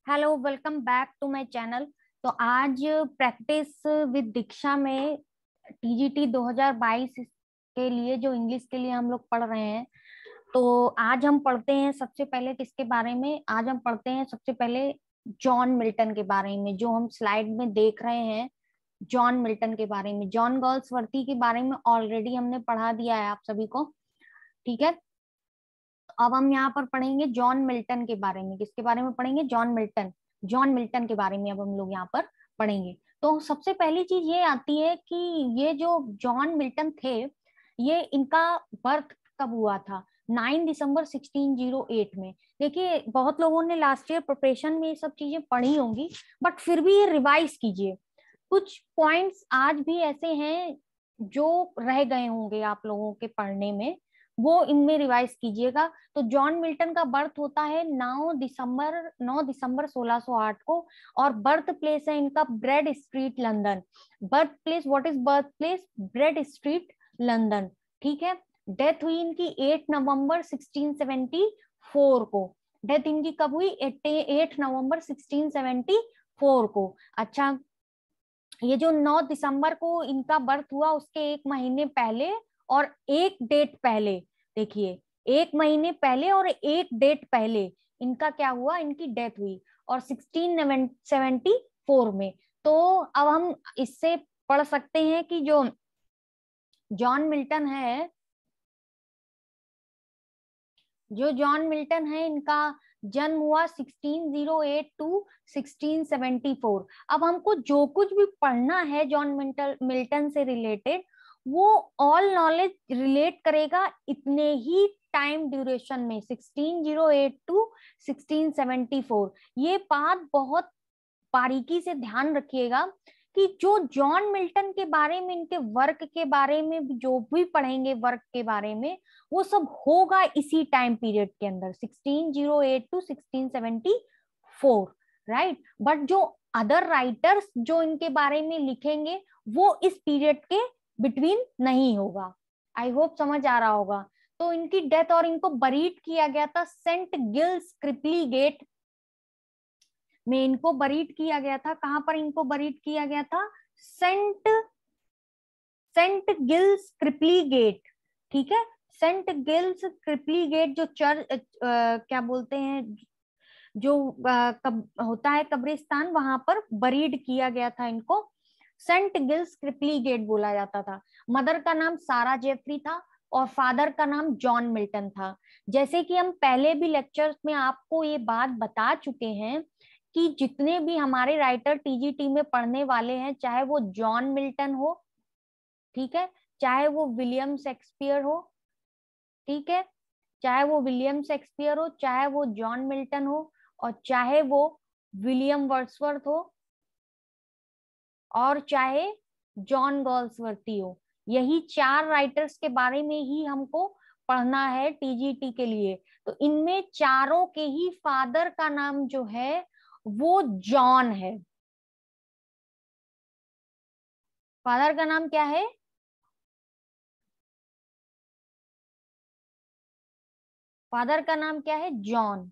Hello, welcome back to my channel. तो आज practice with दीक्षा में टीजीटी 2022 के लिए जो इंग्लिश के लिए हम लोग पढ़ रहे हैं। तो आज हम पढ़ते हैं सबसे पहले किसके बारे में? आज हम पढ़ते हैं सबसे पहले जॉन मिल्टन के बारे में, जो हम स्लाइड में देख रहे हैं। जॉन मिल्टन के बारे में, जॉन गॉल्सवर्दी के बारे में ऑलरेडी हमने पढ़ा दिया है आप सभी को। ठीक है, अब हम यहाँ पर पढ़ेंगे जॉन मिल्टन के बारे में। किसके बारे में पढ़ेंगे? John Milton. जॉन मिल्टन के बारे में अब हम लोग यहाँ पर पढ़ेंगे। तो सबसे पहली चीज ये आती है कि ये जो जॉन मिल्टन थे, ये इनका बर्थ कब हुआ था? 9 दिसंबर 1608 में। देखिए, बहुत लोगों ने लास्ट ईयर प्रिपरेशन में ये सब चीजें पढ़ी होंगी, बट फिर भी ये रिवाइज कीजिए। कुछ पॉइंट्स आज भी ऐसे हैं जो रह गए होंगे आप लोगों के पढ़ने में, वो इनमें रिवाइज कीजिएगा। तो जॉन मिल्टन का बर्थ होता है 9 दिसंबर 1608 को, और बर्थ प्लेस है इनका bread street, London. Birth place, what is birth place? Bread street, London. ठीक है। डेथ हुई इनकी 8 नवंबर 1674 को। डेथ इनकी कब हुई? 8 नवंबर 1674 को। अच्छा, ये जो 9 दिसंबर को इनका बर्थ हुआ, उसके एक महीने पहले और एक डेट पहले, देखिए, एक महीने पहले और एक डेट पहले इनका क्या हुआ? इनकी डेथ हुई, और 1674 में। तो अब हम इससे पढ़ सकते हैं कि जो जॉन मिल्टन है, इनका जन्म हुआ 1608 टू 1674। अब हमको जो कुछ भी पढ़ना है जॉन मिल्टन से रिलेटेड, वो ऑल नॉलेज रिलेट करेगा इतने ही टाइम ड्यूरेशन में, 1608 टू 1674। ये बात बहुत बारीकी से ध्यान रखिएगा कि जो जॉन मिल्टन के बारे में, इनके वर्क के बारे में जो भी पढ़ेंगे, वर्क के बारे में, वो सब होगा इसी टाइम पीरियड के अंदर, 1608 टू 1674, राइट। बट जो अदर राइटर्स जो इनके बारे में लिखेंगे, वो इस पीरियड के बिटवीन नहीं होगा। आई होप समझ आ रहा होगा। तो इनकी डेथ, और इनको बरीड किया गया था सेंट गिल्स क्रिपली गेट में। इनको बरीड किया गया था, कहां पर इनको बरीड किया गया था? Saint saint Giles Cripplegate. ठीक है, सेंट गिल्स क्रिपली गेट, जो चर्च, क्या बोलते हैं, जो होता है कब्रिस्तान, वहां पर बरीड किया गया था इनको। सेंट गिल्स क्रिपली गेट बोला जाता था। मदर का नाम सारा जेफरी था, और फादर का नाम जॉन मिल्टन था। जैसे कि हम पहले भी लेक्चर्स में आपको ये बात बता चुके हैं कि जितने भी हमारे राइटर टीजीटी में पढ़ने वाले हैं, चाहे वो जॉन मिल्टन हो, ठीक है, चाहे वो विलियम शेक्सपियर हो, ठीक है, चाहे वो विलियम शेक्सपियर हो, चाहे वो जॉन मिल्टन हो, और चाहे वो विलियम वर्ड्सवर्थ हो, और चाहे जॉन गॉल्सवर्दी हो, यही चार राइटर्स के बारे में ही हमको पढ़ना है टीजीटी के लिए। तो इनमें चारों के ही फादर का नाम जो है वो जॉन है। फादर का नाम क्या है? फादर का नाम क्या है? जॉन।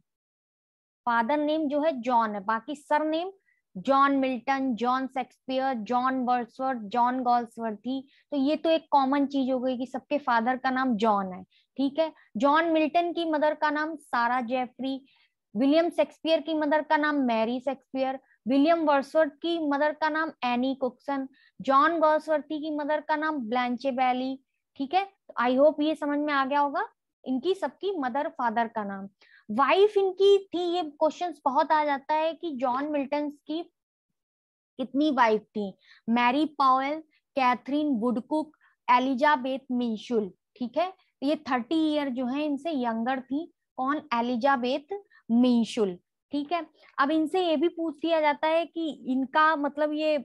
फादर नेम जो है जॉन है, बाकी sir name John Milton, John Shakespeare, John Wordsworth, John Galsworthy. तो ये तो एक कॉमन चीज हो गई कि सबके फादर का नाम जॉन है। ठीक है। जॉन मिल्टन की मदर का नाम सारा जेफरी, विलियम शेक्सपियर की मदर का नाम मैरी शेक्सपियर, विलियम वर्ड्सवर्थ की मदर का नाम एनी कुक्सन, जॉन गॉल्सवर्दी की मदर का नाम ब्लैंचे बैली। ठीक है, आई होप ये समझ में आ गया होगा इनकी सबकी मदर फादर का नाम। वाइफ इनकी थी, ये क्वेश्चंस बहुत आ जाता है कि जॉन मिल्टन की कितनी वाइफ थी? Mary Powell, Katherine Woodcock, Elizabeth Minshull. ठीक है, ये 30 ईयर जो है इनसे यंगर थी। कौन? Elizabeth Minshull. ठीक है। अब इनसे ये भी पूछ दिया जाता है कि इनका मतलब ये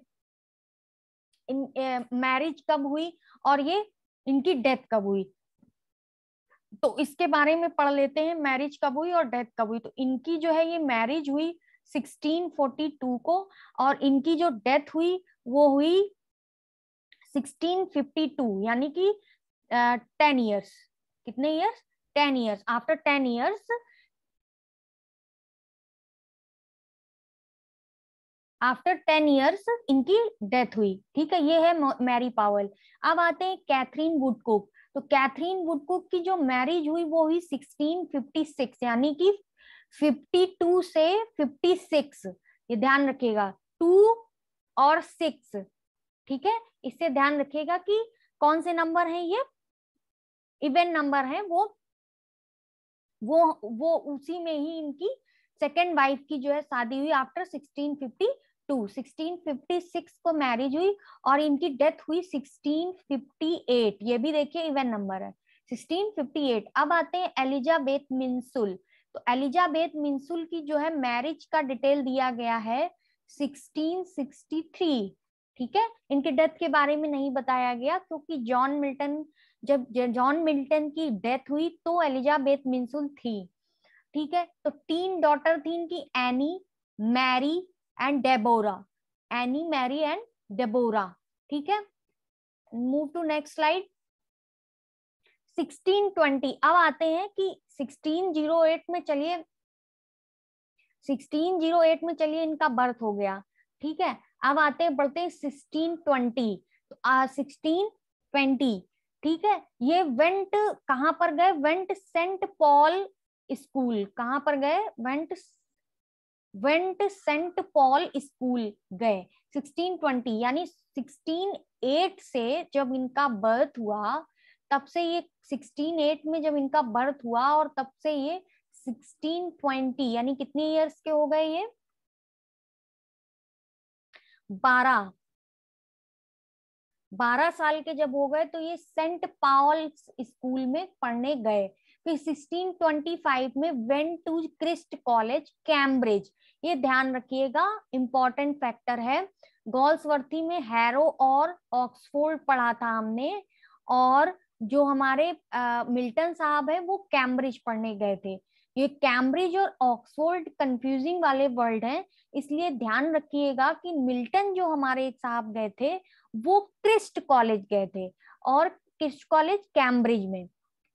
मैरिज कब हुई और ये इनकी डेथ कब हुई। तो इसके बारे में पढ़ लेते हैं, मैरिज कब हुई और डेथ कब हुई। तो इनकी जो है ये मैरिज हुई 1642 को, और इनकी जो डेथ हुई वो हुई 1652, यानी कि 10 ईयर्स। कितने years? 10 years. After 10 years after 10 years इनकी डेथ हुई। ठीक है, ये है मैरी पावेल। अब आते हैं कैथरीन वुडकुक। तो कैथरीन वुडकुक की जो मैरिज हुई वो हुई 1656, यानी कि 52 से 56, ये ध्यान रखिएगा, 2 और 6। ठीक है, इससे ध्यान रखिएगा कि कौन से नंबर हैं ये, इवन नंबर हैं। वो उसी में ही इनकी सेकेंड वाइफ की जो है शादी हुई आफ्टर 1652। 1656 को मैरिज हुई और इनकी डेथ हुई 1658। ये भी देखिए इवन नंबर है, 1658। अब आते हैं एलिजाबेथ मिंसुल। तो एलिजाबेथ मिंसुल की जो है मैरिज का डिटेल दिया गया है 1663। ठीक है, इनके डेथ के बारे में नहीं बताया गया क्योंकि जब जॉन मिल्टन की डेथ हुई तो एलिजाबेथ मिंसुल थी। ठीक है, तो 3 डॉटर थी इनकी, Annie, Mary and Deborah. Annie, Mary and Deborah. ठीक है, मूव टू नेक्स्ट स्लाइड। 1620। अब आते हैं कि 1608 में, चलिए 1608 में चलिए इनका बर्थ हो गया। ठीक है, अब आते हैं, बढ़ते हैं 1620। तो 1620, ठीक है, ये वेंट कहां पर गए, वेंट सेंट पॉल स्कूल। कहां पर गए, वेंट सेंट पॉल स्कूल गए 1620, यानी 1608 से जब इनका बर्थ हुआ तब से ये 1608 में जब इनका बर्थ हुआ और तब से ये 1620, यानी कितने इयर्स के हो गए ये, 12 साल के जब हो गए तो ये सेंट पॉल स्कूल में पढ़ने गए। फिर 1625 में went to Christ College Cambridge. ये ध्यान रखिएगा, इंपॉर्टेंट फैक्टर है। गॉल्सवर्थी में हैरो और ऑक्सफोर्ड पढ़ा था हमने, और जो हमारे मिल्टन साहब है वो कैम्ब्रिज पढ़ने गए थे। ये कैम्ब्रिज और ऑक्सफोर्ड कंफ्यूजिंग वाले वर्ड हैं, इसलिए ध्यान रखिएगा कि मिल्टन जो हमारे साहब गए थे वो क्रिस्ट कॉलेज गए थे, और क्रिस्ट कॉलेज कैम्ब्रिज में।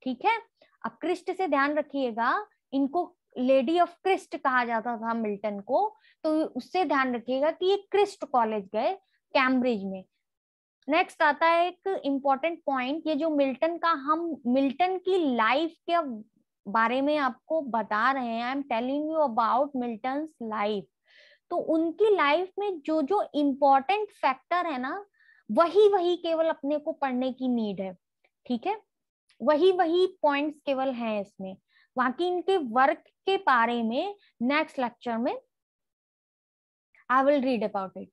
ठीक है, अब क्रिस्ट से ध्यान रखिएगा, इनको लेडी ऑफ क्रिस्ट कहा जाता था मिल्टन को, तो उससे ध्यान रखिएगा कि ये क्रिस्ट कॉलेज गए कैम्ब्रिज में। नेक्स्ट आता है एक इंपॉर्टेंट पॉइंट, ये जो मिल्टन का, हम मिल्टन की लाइफ के बारे में आपको बता रहे हैं, I am telling you about Milton's life. तो उनकी लाइफ में जो जो इम्पोर्टेंट फैक्टर है ना, वही वही केवल अपने को पढ़ने की नीड है। ठीक है, वही वही पॉइंट्स केवल हैं इसमें, बाकी इनके वर्क के बारे में नेक्स्ट लेक्चर में I will read about it.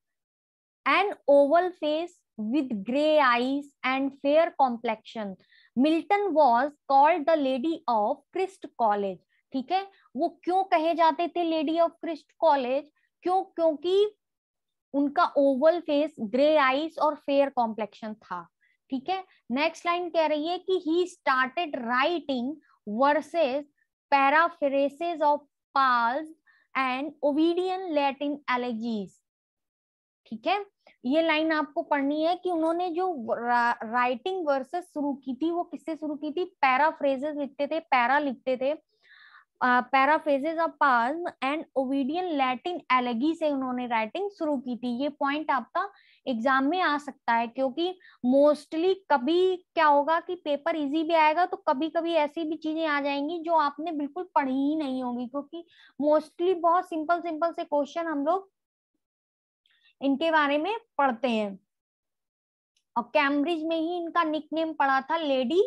An oval face with grey eyes and fair complexion, Milton was called the Lady of Christ College। ठीक है, वो क्यों कहे जाते थे लेडी ऑफ क्रिस्ट कॉलेज, क्योंकि उनका ओवल फेस, ग्रे आईज और फेयर कॉम्प्लेक्शन था। ठीक है, नेक्स्ट लाइन कह रही है कि he started writing verses, paraphrases of psalms and Ovidian Latin elegies. ठीक है, ये लाइन आपको पढ़नी है कि उन्होंने जो राइटिंग वर्सेस शुरू की थी वो किससे शुरू की थी, पैराफ्रेजेस लिखते थे, पैरा लिखते थे, paraphrases of psalm and Ovidian Latin elegy से उन्होंने राइटिंग शुरू की थी। ये पॉइंट आपका एग्जाम में आ सकता है, क्योंकि मोस्टली कभी क्या होगा कि पेपर इजी भी आएगा तो कभी कभी ऐसी भी चीजें आ जाएंगी जो आपने बिल्कुल पढ़ी ही नहीं होगी, क्योंकि मोस्टली बहुत सिंपल सिंपल से क्वेश्चन हम लोग इनके बारे में पढ़ते हैं। और कैम्ब्रिज में ही इनका निकनेम पड़ा था लेडी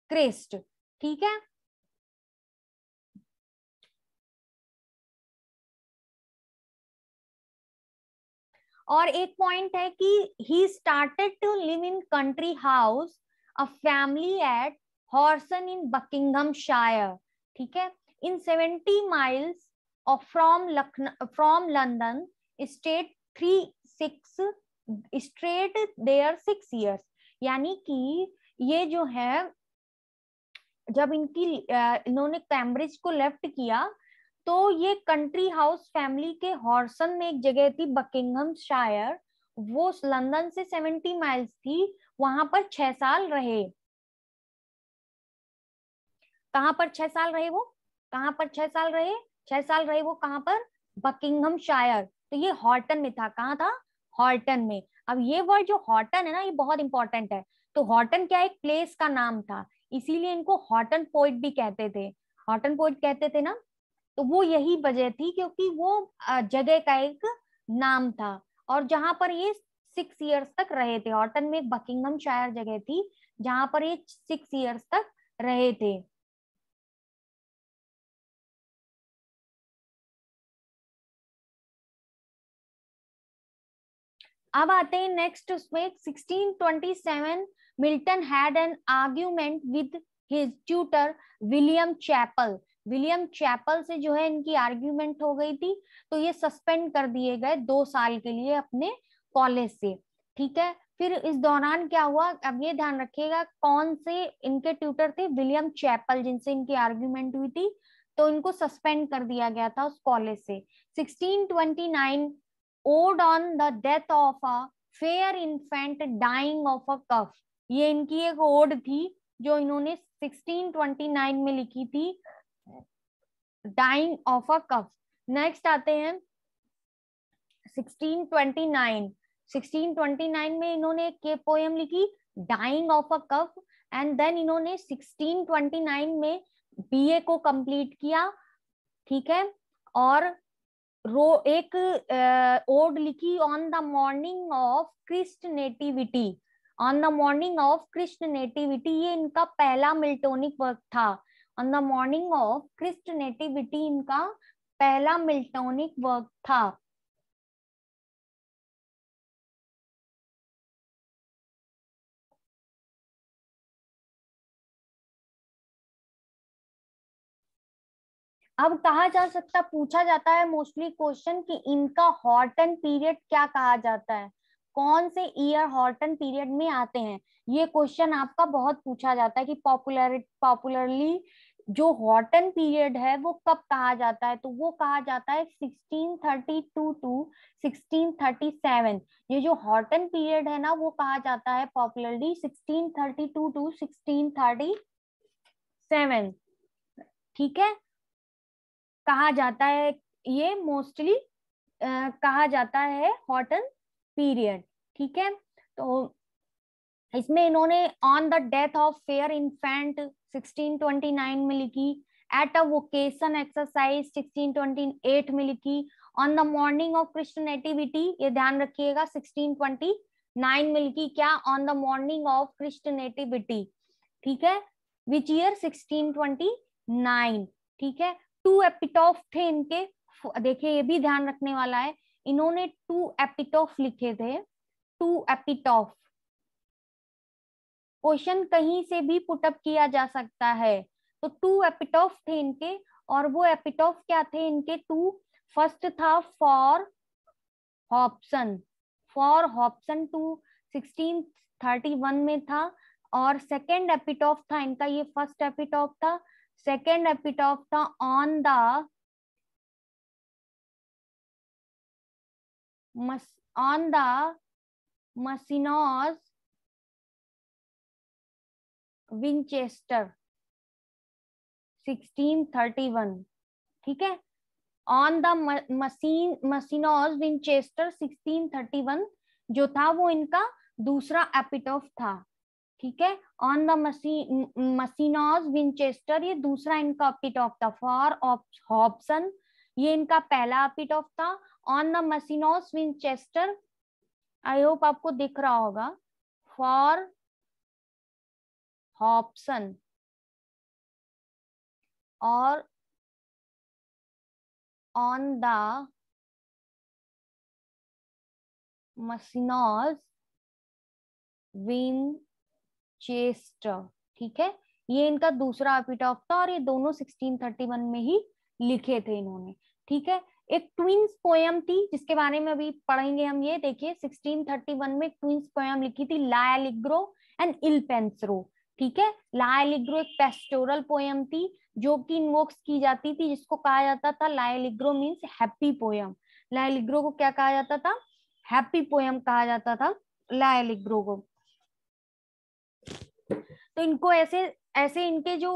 क्रिस्ट। ठीक है, और एक पॉइंट है कि he started to live in country house a family at Horton in Buckinghamshire. ठीक है, in 70 miles of from London, stayed 36 straight there 6 years। यानी कि ये जो है, जब इन्होंने कैम्ब्रिज को लेफ्ट किया तो ये कंट्री हाउस फैमिली के हॉर्सन में एक जगह थी बकिंगमशायर, वो लंदन से 70 माइल्स थी, वहां पर 6 साल रहे। कहां पर 6 साल रहे वो, कहां पर 6 साल रहे, 6 साल रहे वो कहां पर, बकिंगमशायर। तो ये हॉर्टन में था। कहाँ था? हॉर्टन में। अब ये वर्ड जो हॉर्टन है ना, ये बहुत इंपॉर्टेंट है। तो हॉर्टन क्या, एक प्लेस का नाम था, इसीलिए इनको हॉर्टन पोइट भी कहते थे। हॉर्टन पोइट कहते थे ना, तो वो यही वजह थी, क्योंकि वो जगह का एक नाम था। और जहां पर ये 6 इयर्स तक रहे थे, हॉर्टन में एक बकिंगम शायर जगह थी जहां पर ये 6 इयर्स तक रहे थे। अब आते हैं नेक्स्ट उसमें 1627। Milton had an argument with his tutor William Chappell. William Chappell से जो है इनकी आर्ग्यूमेंट हो गई थी, तो ये सस्पेंड कर दिए गए 2 साल के लिए अपने कॉलेज से। ठीक है, फिर इस दौरान क्या हुआ, अब ये ध्यान रखिएगा कौन से इनके ट्यूटर थे, विलियम चैपल, जिनसे इनकी आर्ग्यूमेंट हुई थी, तो इनको सस्पेंड कर दिया गया था उस कॉलेज से। 1629 ode on the death of a fair infant dying of a cough. ये इनकी एक ओड थी जो इन्होंने 1629 में लिखी थी, dying of a cough. Next आते हैं 1629। 1629 में इन्होंने एक पोएम लिखी, dying of a cough. And then इन्होंने 1629 में बीए को कंप्लीट किया। ठीक है, और एक ओड लिखी on the morning of Christ nativity. On the morning of Christ nativity, ये इनका पहला मिल्टोनिक वर्क था। On the morning of Christ nativity इनका पहला मिल्टोनिक वर्क था। अब कहा जा सकता, पूछा जाता है मोस्टली क्वेश्चन कि इनका हॉर्टन पीरियड क्या कहा जाता है, कौन से ईयर हॉर्टन पीरियड में आते हैं। ये क्वेश्चन आपका बहुत पूछा जाता है कि पॉपुलरली जो हॉर्टन पीरियड है वो कब कहा जाता है, तो वो कहा जाता है 1632 टू 1637। ये जो हॉर्टन पीरियड है ना, वो कहा जाता है पॉपुलरली 1632 टू 1637। ठीक है, कहा जाता है, ये मोस्टली कहा जाता है हॉटन पीरियड। ठीक है, तो इसमें इन्होंने on the death of fair infant 1629 में लिखी, एट अ वोकेशन एक्सरसाइज 1628 में लिखी, on the morning of Krishna nativity, ये ध्यान रखिएगा 1629 में लिखी, क्या, on the morning of Krishna nativity. ठीक है, विच ईयर 1629। ठीक है, 2 एपिटॉफ थे इनके। देखिए ये भी ध्यान रखने वाला है, इन्होंने 2 एपिटॉफ लिखे थे। 2 एपिटॉफ, क्वेश्चन कहीं से भी पुटअप किया जा सकता है। तो 2 एपिटॉफ थे इनके, और वो एपिटॉफ क्या थे इनके 2? फर्स्ट था फॉर हॉब्सन। फॉर हॉब्सन 2 1631 में था। और सेकेंड एपिटॉफ था इनका, ये फर्स्ट एपिटॉफ था, सेकेंड एपिटॉफ था ऑन द मसिनॉस विंचेस्टर 1631। ठीक है, ऑन द मसिनॉस विंचेस्टर 1631 जो था वो इनका दूसरा एपिटॉफ था। ठीक है, ऑन द मसिनॉस विंचेस्टर ये दूसरा इनका एपिटॉफ था। फॉर हॉब्सन ये इनका पहला एपिटॉफ था। On the Marchioness Winchester, I hope आपको दिख रहा होगा, फॉर हॉब्सन और ऑन द मसिनॉस विंचेस्टर। ठीक है, ये इनका दूसरा एपिटॉफ था, और ये दोनों 1631 में ही लिखे थे इन्होंने। ठीक है, एक ट्विंस पोयम थी जिसके बारे में अभी पढ़ेंगे हम। ये देखिए 1631 में ट्विंस पोयम लिखी थी, ला एलिग्रो एंड इल पेंसरो। ठीक है, ला एलिग्रो एक पेस्टोरल पोयम थी जो कि इन्वोक्स की जाती थी, जिसको कहा जाता था ला एलिग्रो मीन्स हैप्पी पोयम। ला एलिग्रो को क्या कहा जाता था? हैप्पी पोयम कहा जाता था ला एलिग्रो को। तो इनको ऐसे ऐसे इनके जो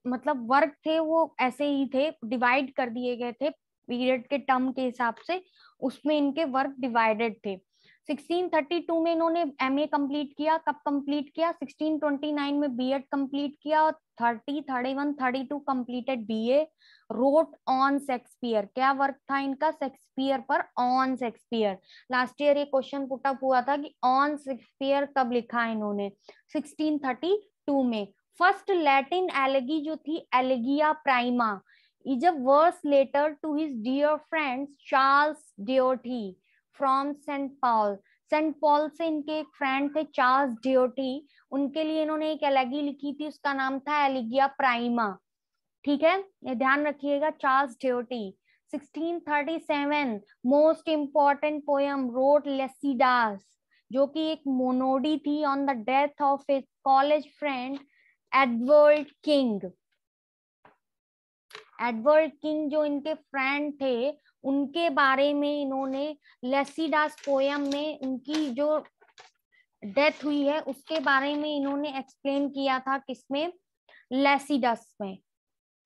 मतलब वर्क थे वो ऐसे ही थे, डिवाइड कर दिए गए थे पीरियड के टर्म के हिसाब से उसमें इनके वर्क डिवाइडेड थे। 1632 में इन्होंने एमए कंप्लीट किया। कब कंप्लीट किया? 1629 में बीएड कंप्लीट किया और 30, 31, 32 completed BA. Road on Shakespeare, क्या वर्क था इनका? शेक्सपियर पर, ऑन शेक्सपियर। लास्ट ईयर ये क्वेश्चन पुट अप हुआ था कि ऑन शेक्सपियर कब लिखा है इन्होंने? 1632 में। फर्स्ट लैटिन एलेगी जो थी, Elegia Prima, is a verse letter to his dear friend Charles Diodati from saint Paul. Saint Paul से इनके एक फ्रेंड थे चार्ल्स डियोटी, उनके लिए इन्होंने एक एलेगी लिखी थी, उसका नाम था एलिगिया प्राइमा। ठीक है, ये ध्यान रखिएगा, Charles Diodati. 1637 most important poem wrote Lycidas, जो कि एक मोनोडी थी on the death of his college friend Edward King. Edward King जो इनके फ्रेंड थे, उनके बारे में इन्होंने लेसिडास पोयम में उनकी जो डेथ हुई है उसके बारे में इन्होंने एक्सप्लेन किया था। किसमें? लेसिडास में।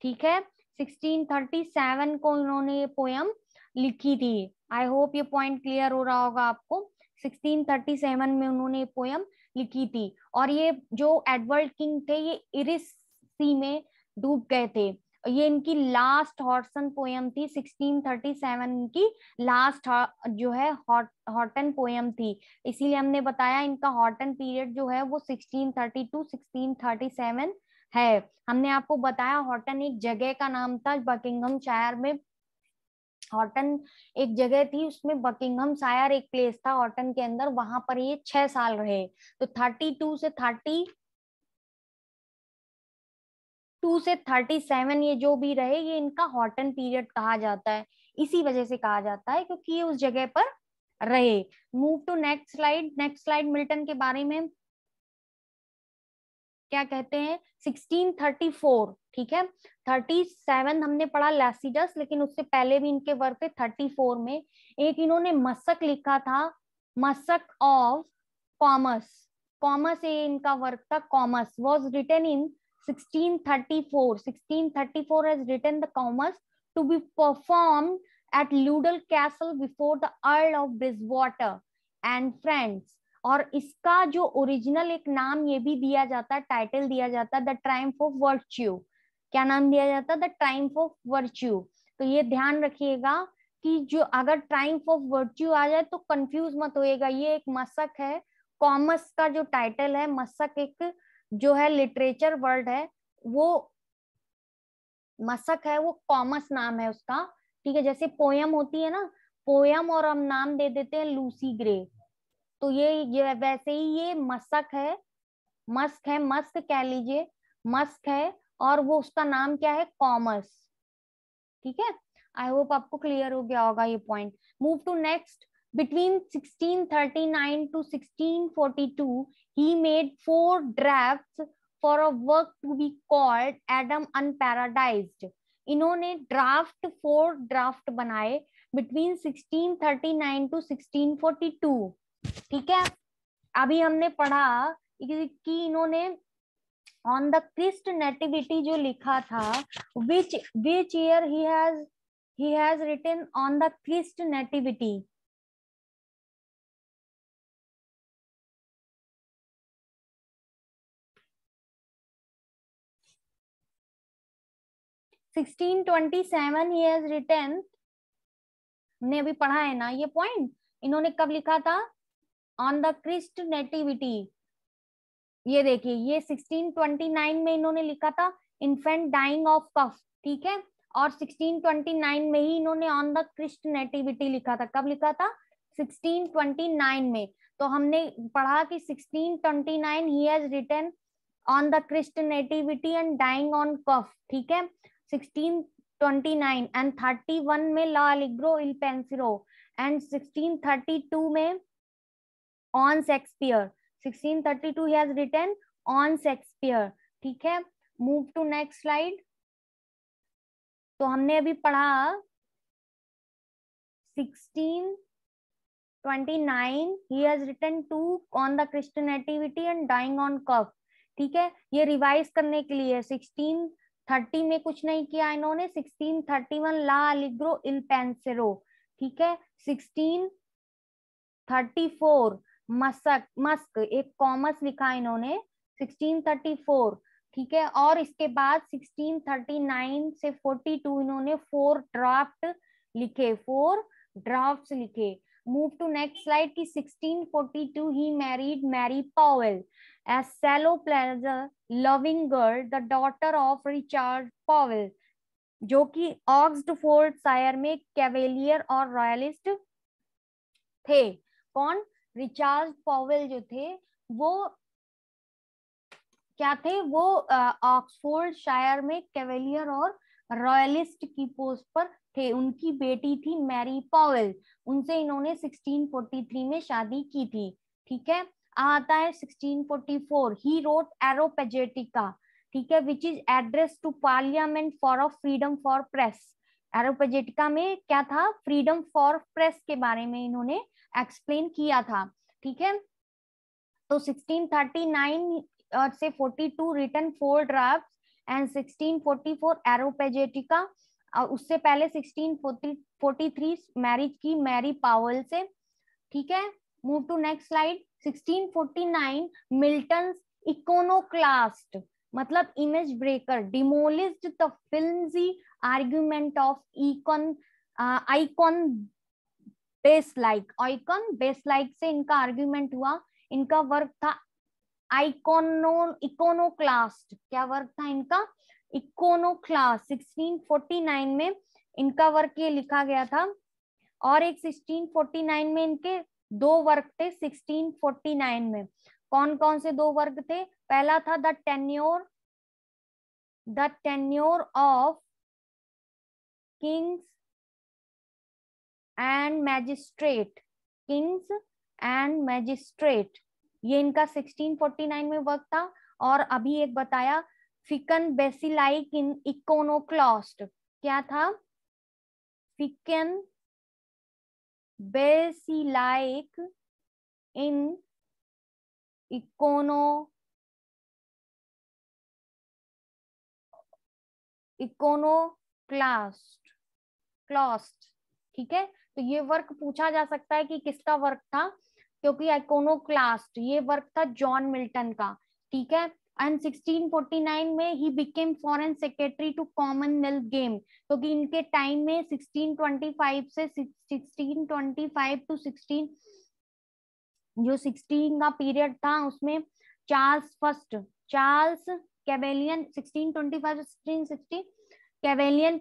ठीक है, 1637 को इन्होंने ये पोयम लिखी थी। आई होप ये पॉइंट क्लियर हो रहा होगा आपको। 1637 में उन्होंने ये पोयम लिखी थी। और ये जो एडवर्ड किंग थे ये इरिस सी में डूब गए थे। ये इनकी लास्ट हॉटसन पोयम थी। 1637 की लास्ट जो है हॉटन पोयम थी। इसीलिए हमने बताया इनका हॉटन पीरियड जो है वो 1632 1637 है। हमने आपको बताया हॉटन एक जगह का नाम था बकिंघमशायर में। हॉटन एक जगह थी, उसमें बकिंघमशायर एक प्लेस था हॉटन के अंदर, वहां पर ये 6 साल रहे। तो 32 से 37 ये जो भी रहे, ये इनका हॉटन पीरियड कहा जाता है। इसी वजह से कहा जाता है क्योंकि ये उस जगह पर रहे। Move to next slide. Next slide Milton के बारे में क्या कहते हैं? 1634। ठीक है, 37 हमने पढ़ा लैसिडस, लेकिन उससे पहले भी इनके वर्क थे। 34 में एक इन्होंने मसक लिखा था, मसक ऑफ कॉमर्स। कॉमर्स ये इनका वर्क था। Comus was written in 1634। 1634 has written the commerce to be performed at Ludel Castle before the Earl of Bridgewater and friends। और इसका जो ओरिजिनल एक नाम ये भी दिया जाता है, टाइटल दिया जाता है, द ट्रायम्फ ऑफ वर्च्यू। क्या नाम दिया जाता है? The Triumph of virtue. तो ये ध्यान रखिएगा कि जो अगर ट्रायम्फ ऑफ वर्च्यू आ जाए तो कंफ्यूज मत होइएगा। ये एक मशक है, कॉमर्स का जो टाइटल है। मशक एक जो है लिटरेचर वर्ड है, वो मशक है, वो कॉमर्स नाम है उसका। ठीक है, जैसे पोयम होती है ना, पोयम और हम नाम दे देते हैं लूसी ग्रे, तो ये वैसे ही ये मशक है, मस्क है, मस्क कह लीजिए, मस्क है। और वो उसका नाम क्या है? कॉमर्स। ठीक है, आई होप आपको क्लियर हो गया होगा ये पॉइंट। Move to next. Between 1639 to 1642, he made 4 drafts for a work to be called Adam Unparadised। इन्होंने फोर ड्राफ्ट बनाए बिटवीन 1639 टू 1642। ठीक है, अभी हमने पढ़ा कि इन्होंने ऑन द क्रिस्ट नेटिविटी जो लिखा था, which year he has written on the Christ nativity। 1627 he has written। हमने अभी पढ़ा है ना ये पॉइंट। इन्होंने कब लिखा था? On the Christ nativity. ये देखिए, ये 1629 में इन्होंने लिखा था इन्फेंट डाइंग ऑफ कफ। ठीक है, और 1629 में ही इन्होंने ऑन द क्रिस्ट नेटिविटी लिखा था। कब लिखा था? 1629 में। तो हमने पढ़ा कि 1629 he has written on the Christ nativity and dying on cough. ठीक है, 1629 एंड 31 में ला एलिग्रो इल पेंसिरो एंड 1632 में on Shakespeare. 1632 he has written on Shakespeare। ठीक है, मूव टू नेक्स्ट स्लाइड। तो हमने अभी पढ़ा 1629 he has written to on the Christian nativity and dying on cuff। ठीक है, ये रिवाइज करने के लिए 16 1630 में कुछ नहीं किया इन्होंने, 1631 ला अलिग्रो इल पेंसेरो, ठीक है। 1634 मस्क एक कॉमर्स लिखा इन्होंने 1634, ठीक है। और इसके बाद 1639 से 42 इन्होंने 4 ड्राफ्ट्स लिखे। मूव टू नेक्स्ट स्लाइड की 1642 he married Mary Powell as shallow pleasure loving girl the daughter of Richard Powell, जो कि ऑक्सफोर्डशायर में कैवेलियर और रॉयलिस्ट थे। कौन? रिचर्ड पावेल जो थे वो क्या थे? वो ऑक्सफोर्डशायर में कैवेलियर और रॉयलिस्ट की पोस्ट पर थे। उनकी बेटी थी मैरी पावेल, उनसे इन्होंने 1643 में शादी की थी, ठीक है। आता है 1644 ही रोट एरोपेजेटिका, ठीक है, which is address to parliament for freedom for press. Areopagitica में क्या था? फ्रीडम फॉर प्रेस के बारे में इन्होंने एक्सप्लेन किया था, ठीक है। तो 1639 से 42 रिटन 4 ड्राफ्ट्स एंड 1644 एरोपेजेटिका। उससे पहले 1643 मैरिज की मैरी पावेल से, ठीक है। Move to next slide. 1649 Milton iconoclast मतलब image breaker demolished the flimsy argument of Eikon Basilike से इनका आर्गुमेंट हुआ। इनका वर्क था इकोनोक्लास्ट। क्या वर्क था इनका? इकोनोक्लास्ट। 1649 में इनका वर्क ये लिखा गया था। और एक 1649 में इनके 2 वर्क थे। 1649 में कौन कौन से 2 वर्क थे? पहला था the tenure of Kings and magistrate, ये इनका 1649 में वर्क था। और अभी एक बताया फिकन बेसिलाइक इन इकोनोक्लास्ट। क्या था? फिकन बेसिलाइक इन इकोनोक्लास्ट, ठीक है। तो ये वर्क पूछा जा सकता है कि किसका वर्क था, क्योंकि इकोनोक्लास्ट ये वर्क था जॉन मिल्टन का, ठीक है। एंड 1649 में ही became foreign secretary to commonwealth game, क्योंकि इनके टाइम में 1625 से 1625 टू 16 जो 16 का पीरियड था उसमें चार्ल्स कैवेलियन 1625 से 1660 कैवेलियन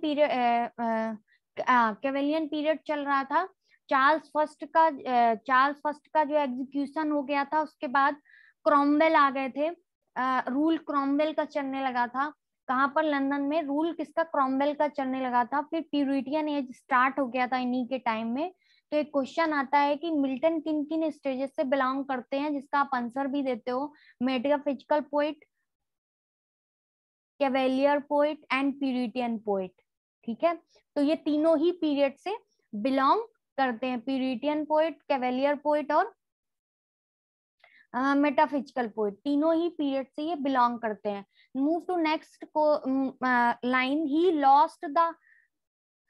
पीरियड चल रहा था। चार्ल्स फर्स्ट का जो एग्जीक्यूशन हो गया था, उसके बाद क्रॉमवेल आ गए थे। रूल क्रॉमवेल का चलने लगा था। कहाँ पर? लंदन में रूल किसका? क्रॉमवेल का चलने लगा था। फिर प्यूरिटियन एज स्टार्ट हो गया था इन्हीं के टाइम में। तो एक क्वेश्चन आता है कि मिल्टन किन किन स्टेजेस से बिलोंग करते हैं, जिसका आप आंसर भी देते हो। Metaphysical poet, cavalier poet and puritan poet, ठीक है। तो ये तीनों ही पीरियड से बिलोंग करते हैं, प्यूरिटियन पोइट, कैवेलियर पोइट और मेटाफिजिकल पोइट, तीनों ही पीरियड से ये बिलोंग करते हैं। Move to next line. He lost the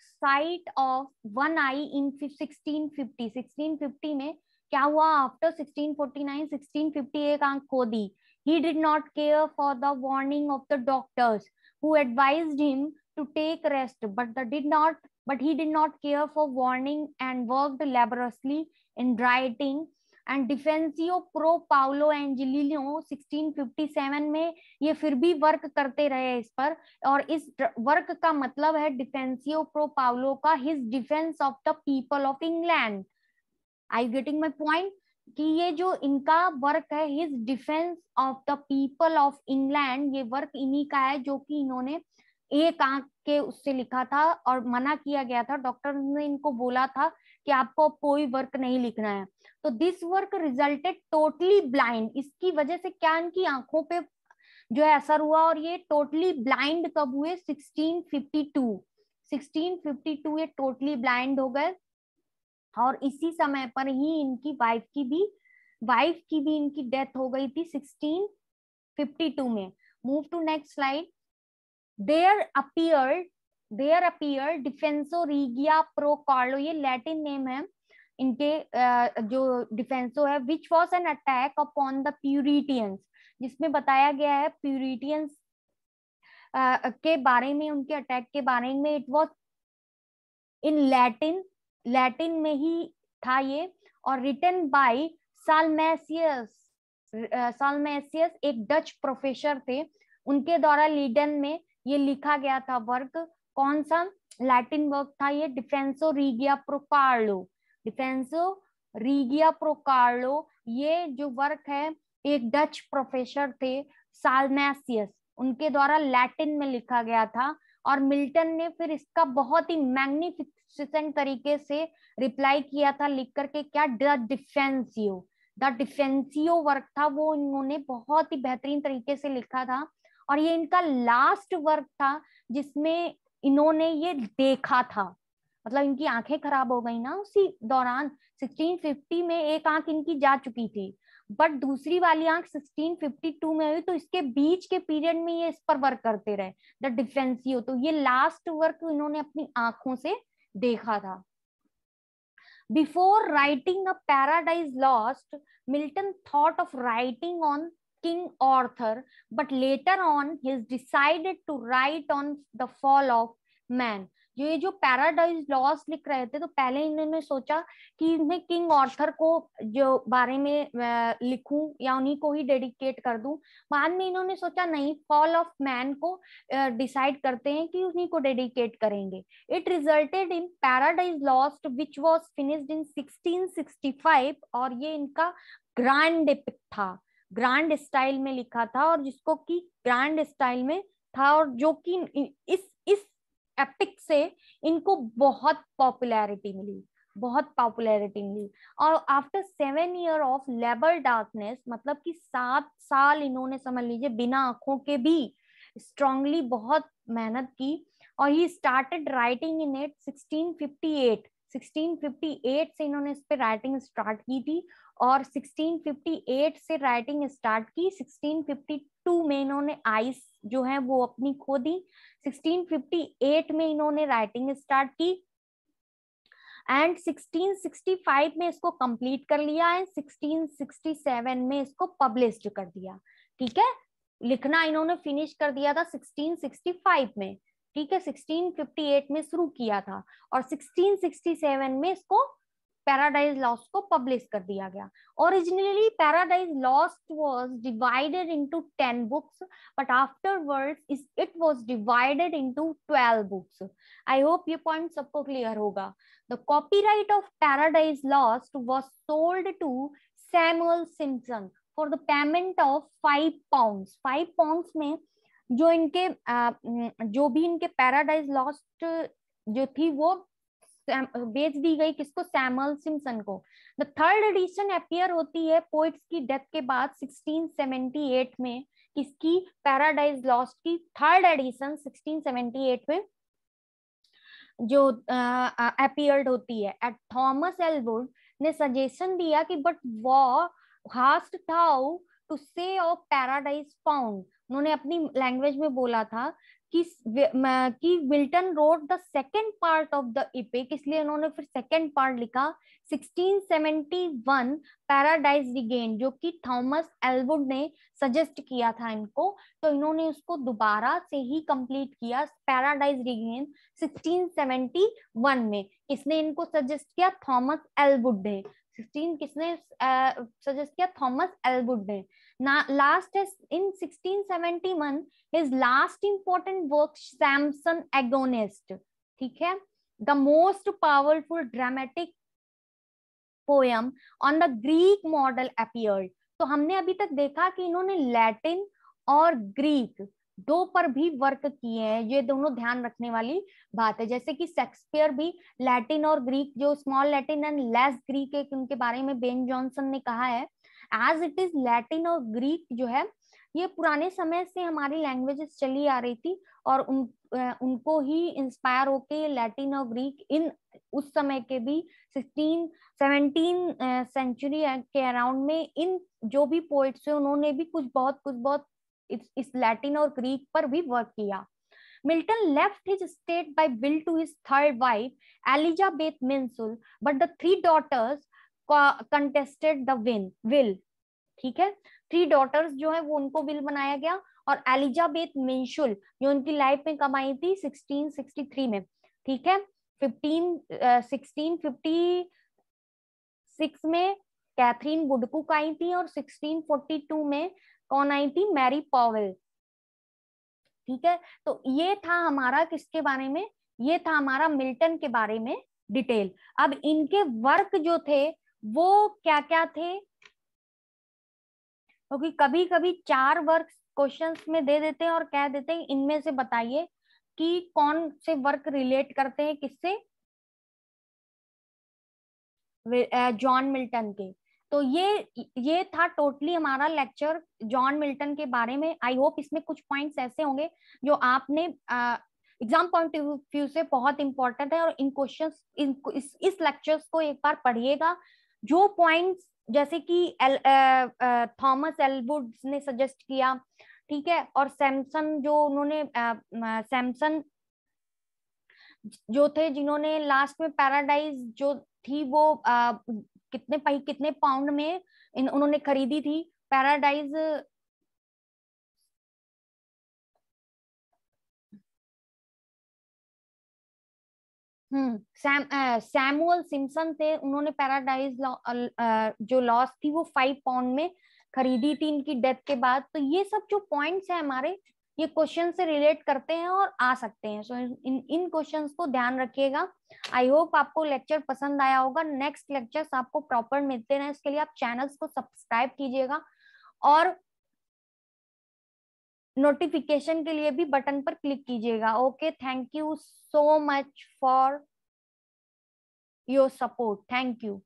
sight of one eye in 1650। 1650 में क्या हुआ? आफ्टर 1649 1650 एक आंख खो दी। He did not care for the warning of the doctors who advised him to take rest, but he did not care for warning and worked laboriously in writing and Defensio pro Paolo Angelino 1657 में ये फिर भी work करते रहे इस पर। और इस वर्क का मतलब है डिफेंसियो प्रो पाउलो का his defence of the people of England. I you getting my point? कि ये जो इनका वर्क है his defence of the people of England, ये वर्क इन्हीं का है, जो कि इन्होंने एक आंख के उससे लिखा था और मना किया गया था। डॉक्टर ने इनको बोला था कि आपको कोई वर्क नहीं लिखना है। तो this work resulted totally blind. इसकी वजह से क्या इनकी आंखों पे जो है असर हुआ, और ये टोटली ब्लाइंड कब हुए? 1652 ये टोटली ब्लाइंड हो गए। और इसी समय पर ही इनकी वाइफ की भी इनकी डेथ हो गई थी 1652 में। Move to next slide. There appear Defensio Regia pro Carolo, ये लैटिन नेम है इनके, जो डिफेंसो है, which was an attack upon the puritans, जिसमें बताया गया है प्यूरिटियंस के बारे में, उनके अटैक के बारे में। It was in Latin, Latin में ही था ये, और रिटन बाय साल्मेसियस। साल्मेसियस एक डच प्रोफेसर थे, उनके द्वारा लीडन में ये लिखा गया था वर्क। कौन सा लैटिन वर्क था ये? डिफेंसो Regia pro Carlo, डिफेंसो Regia pro Carolo. ये जो वर्क है एक डच प्रोफेसर थे साल्मेसियस, उनके द्वारा लैटिन में लिखा गया था। और मिल्टन ने फिर इसका बहुत ही मैग्निफिसेंट तरीके से रिप्लाई किया था लिख करके, क्या? द डिफेंसियो वर्क था वो, इन्होंने बहुत ही बेहतरीन तरीके से लिखा था। और ये इनका लास्ट वर्क था जिसमें इन्होंने ये देखा था, मतलब इनकी आंखें खराब हो गई ना उसी दौरान। 1650 में एक आंख इनकी जा चुकी थी, बट दूसरी वाली आंख 1652 में हुई, तो इसके बीच के पीरियड में ये इस पर वर्क करते रहे, द डिफेंसियो। तो ये लास्ट वर्क इन्होंने अपनी आंखों से देखा था। Before writing a paradise lost, Milton thought of writing on king Arthur, but later on he decided to write on the fall of man। जो ये जो पैराडाइज लॉस्ट लिख रहे थे, तो पहले इन्होंने सोचा कि मैं किंग आर्थर को जो बारे में लिखूं या उन्हीं को ही डेडिकेट कर दूं। बाद में इन्होंने सोचा नहीं, फॉल ऑफ मैन को डिसाइड करते हैं कि उन्हीं को डेडिकेट करेंगे। It resulted in paradise lost which was finished इन 1665, और ये इनका ग्रैंड एपिक था, ग्रैंड स्टाइल में लिखा था, और जिसको कि ग्रैंड स्टाइल में था, और जो कि इस एपिक से इनको बहुत पॉपुलैरिटी मिली, बहुत पॉपुलैरिटी मिली। और after 7 year of labour darkness, मतलब कि 7 साल इन्होंने, समझ लीजिए, बिना आंखों के भी स्ट्रांगली बहुत मेहनत की। और ही स्टार्टेड राइटिंग इन इट 1658 से इन्होंने इस पे राइटिंग स्टार्ट की थी, और 1658 से राइटिंग स्टार्ट की। 1652 में इन्होंने आइस जो है वो अपनी खो दी। 1658 में इन्होंने राइटिंग स्टार्ट की, एंड 1665 में इसको कंप्लीट कर लिया, एंड 1667 में इसको पब्लिश कर दिया। ठीक है, लिखना इन्होंने फिनिश कर दिया था 1665 में। ठीक है, 1658 में शुरू किया था, और 1667 में इसको पैराडाइज लॉस्ट को पब्लिश कर दिया गया। Originally Paradise Lost was divided into 10 books, but afterwards it was divided into 12 books. I hope ये पॉइंट सबको क्लियर होगा। The copyright of Paradise Lost was sold to Samuel Simpson for the payment of 5 pounds. 5 pounds में जो इनके जो भी इनके paradise lost जो थी वो बेच दी गई, किसको? सैमुअल सिम्पसन को। द थर्ड एडिशन अपीयर होती है पोइट्स की डेथ के बाद 1678 में। किसकी? पैराडाइज लॉस्ट की थर्ड एडिशन 1678 में जो अपीयर्ड होती है। एट थॉमस एल्वुड ने सजेशन दिया कि बट वॉ हास्ट थाउ टू से ऑफ पैराडाइज फाउंड। उन्होंने अपनी लैंग्वेज में बोला था कि Milton wrote the second part of the EPIC, इसलिए उन्होंने फिर सेकेंड पार्ट लिखा 1671 पैराडाइज रिगेन, जो कि थॉमस एल्वुड ने सजेस्ट किया था इनको। तो इन्होंने उसको दोबारा से ही कंप्लीट किया, पैराडाइज रिगेन 1671 में। किसने इनको सजेस्ट किया? थॉमस एल्वुड ने। 16 किसने सजेस्ट किया? थॉमस एल्वुड ने। लास्ट है इन 1671 his last important work Samson Agonist। ठीक है, the most powerful dramatic poem on the Greek model appeared। तो हमने अभी तक देखा कि इन्होंने लैटिन और ग्रीक दो पर भी वर्क किए हैं, ये दोनों ध्यान रखने वाली बात है। जैसे कि शेक्सपियर भी लैटिन और ग्रीक, जो small Latin and less Greek है, उनके बारे में बेन जॉनसन ने कहा है, एज इट इज लैटिन और ग्रीक जो है ये पुराने समय से हमारी लैंग्वेजेस चली आ रही थी, और उनको ही इंस्पायर होके लैटिन और ग्रीक इन उस समय के भी 17 सेंचुरी के अराउंड में इन जो भी पोइट्स है उन्होंने भी कुछ बहुत इस लैटिन और ग्रीक पर भी वर्क किया। Milton left his estate by will to his third wife Elizabeth Minsul, but the three daughters contested the will. ठीक है, 3 daughters जो है वो उनको विल बनाया गया, और एलिजाबेथ मिंशुल जो उनकी लाइफ में कब आई थी 1663 में, ठीक है। 1656 में कैथरीन वुडकुक आई थी, और 1642 में कौन आई थी, मैरी पॉवेल, ठीक है। तो ये था हमारा किसके बारे में, ये था हमारा मिल्टन के बारे में डिटेल। अब इनके वर्क जो थे वो क्या क्या थे, क्योंकि कभी कभी 4 वर्क क्वेश्चंस में दे देते हैं और कह देते हैं इनमें से बताइए कि कौन से वर्क रिलेट करते हैं किससे, जॉन मिल्टन के। तो ये था टोटली हमारा लेक्चर जॉन मिल्टन के बारे में। आई होप इसमें कुछ पॉइंट्स ऐसे होंगे जो आपने एग्जाम पॉइंट ऑफ व्यू से बहुत इंपॉर्टेंट है, और इन क्वेश्चंस इस लेक्चर्स को एक बार पढ़िएगा। जो पॉइंट्स जैसे कि थॉमस एल्वुड ने सजेस्ट किया, ठीक है, और सैमसन जो उन्होंने सैमसन जो थे जिन्होंने लास्ट में पैराडाइज जो थी वो कितने पाउंड में उन्होंने खरीदी थी पैराडाइज, सैमुअल सिम्पसन थे, उन्होंने पैराडाइज जो लॉस थी वो 5 पाउंड में खरीदी थी इनकी डेथ के बाद। तो ये सब जो पॉइंट्स है हमारे, ये क्वेश्चन से रिलेट करते हैं और आ सकते हैं। सो इन क्वेश्चंस को ध्यान रखिएगा। आई होप आपको लेक्चर पसंद आया होगा। नेक्स्ट लेक्चर्स आपको प्रॉपर मिलते रहे, इसके लिए आप चैनल्स को सब्सक्राइब कीजिएगा, और नोटिफिकेशन के लिए भी बटन पर क्लिक कीजिएगा। Okay, thank you so much for your support, thank you.